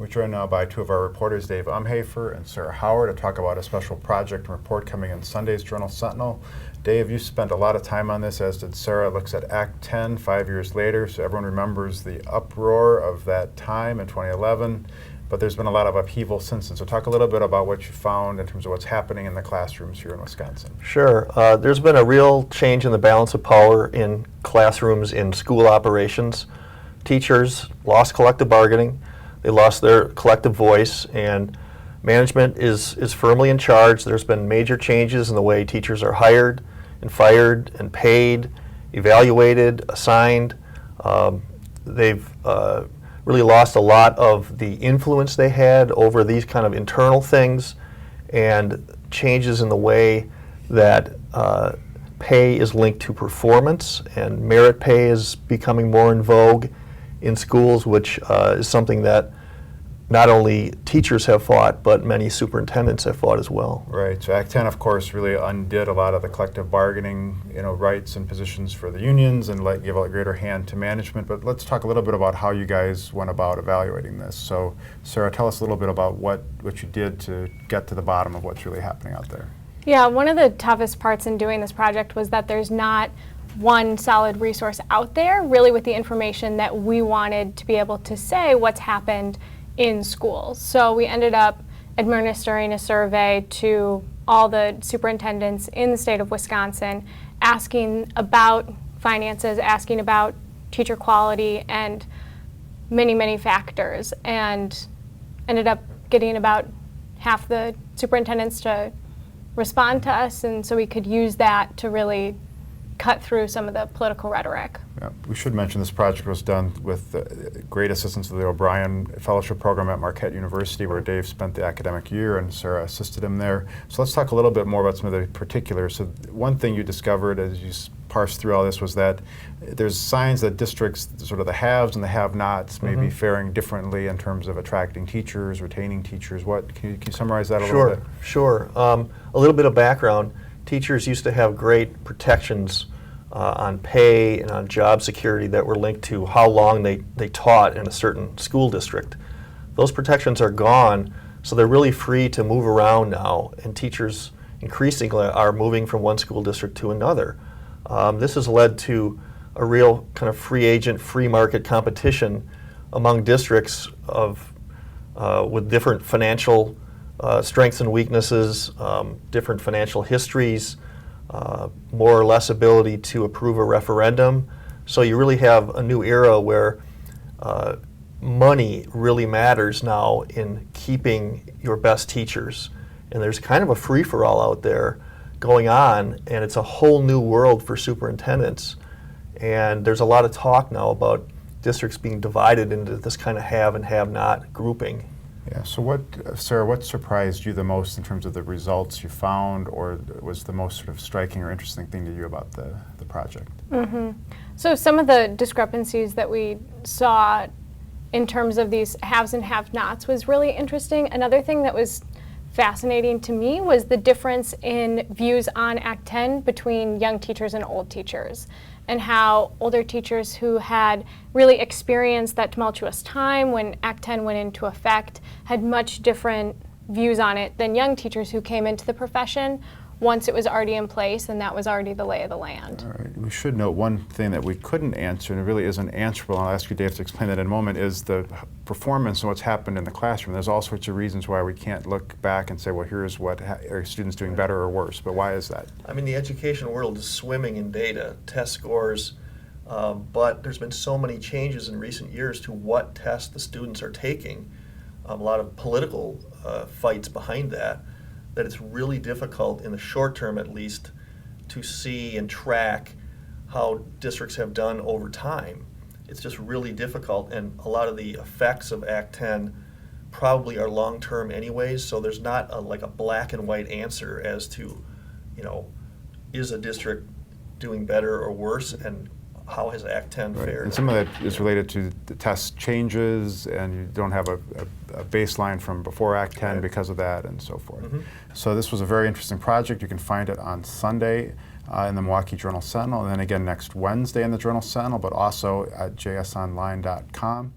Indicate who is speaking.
Speaker 1: We're joined now by two of our reporters, Dave Umhoefer and Sarah Hauer, to talk about a special project and report coming in Sunday's Journal-Sentinel. Dave, you spent a lot of time on this, as did Sarah. It looks at Act 10, 5 years later, so everyone remembers the uproar of that time in 2011, but there's been a lot of upheaval since then. So talk a little bit about what you found in terms of what's happening in the classrooms here in Wisconsin.
Speaker 2: Sure. There's been a real change in the balance of power in classrooms, in school operations. Teachers lost collective bargaining. They lost their collective voice, and management is firmly in charge. There's been major changes in the way teachers are hired and fired and paid, evaluated, assigned. They've really lost a lot of the influence they had over these kind of internal things, and changes in the way that pay is linked to performance, and merit pay is becoming more in vogue in schools, which is something that not only teachers have fought, but many superintendents have fought as well.
Speaker 1: Right. So Act 10, of course, really undid a lot of the collective bargaining, rights and positions for the unions, and give a greater hand to management. But let's talk a little bit about how you guys went about evaluating this. So, Sarah, tell us a little bit about what you did to get to the bottom of what's really happening out there.
Speaker 3: Yeah, one of the toughest parts in doing this project was that there's not one solid resource out there, really, with the information that we wanted to be able to say what's happened in schools. So we ended up administering a survey to all the superintendents in the state of Wisconsin, asking about finances, asking about teacher quality, and many, many factors, and ended up getting about half the superintendents to respond to us, and so we could use that to really cut through some of the political rhetoric.
Speaker 1: Yeah, we should mention this project was done with great assistance of the O'Brien Fellowship Program at Marquette University, where Dave spent the academic year and Sarah assisted him there. So let's talk a little bit more about some of the particulars. So one thing you discovered as you parsed through all this was that there's signs that districts, sort of the haves and the have-nots, may be faring differently in terms of attracting teachers, retaining teachers. Can you summarize that a little bit?
Speaker 2: Sure. A little bit of background. Teachers used to have great protections on pay and on job security that were linked to how long they taught in a certain school district. Those protections are gone, so they're really free to move around now, and teachers increasingly are moving from one school district to another. This has led to a real kind of free agent, free market competition among districts with different financial strengths and weaknesses, different financial histories, more or less ability to approve a referendum. So you really have a new era where money really matters now in keeping your best teachers. And there's kind of a free-for-all out there going on, and it's a whole new world for superintendents. And there's a lot of talk now about districts being divided into this kind of have and have-not grouping.
Speaker 1: Yeah, so Sarah, what surprised you the most in terms of the results you found, or was the most sort of striking or interesting thing to you about the project?
Speaker 3: So some of the discrepancies that we saw in terms of these haves and have-nots was really interesting. Another thing that was fascinating to me was the difference in views on Act 10 between young teachers and old teachers, and how older teachers who had really experienced that tumultuous time when Act 10 went into effect had much different views on it than young teachers who came into the profession once it was already in place and that was already the lay of the land.
Speaker 1: All right. We should note one thing that we couldn't answer, and it really isn't answerable, and I'll ask you, Dave, to explain that in a moment, is the performance and what's happened in the classroom. There's all sorts of reasons why we can't look back and say, well, here's what are students doing better or worse, but why is that?
Speaker 2: I mean, the education world is swimming in data, test scores, but there's been so many changes in recent years to what tests the students are taking, a lot of political fights behind that it's really difficult, in the short term at least, to see and track how districts have done over time. It's just really difficult, and a lot of the effects of Act 10 probably are long-term anyways, so there's not like a black and white answer as to, is a district doing better or worse, and how has Act 10 fared?
Speaker 1: And some of that is related to the test changes, and you don't have a baseline from before Act 10 because of that, and so forth. So this was a very interesting project. You can find it on Sunday in the Milwaukee Journal-Sentinel, and then again next Wednesday in the Journal-Sentinel, but also at jsonline.com.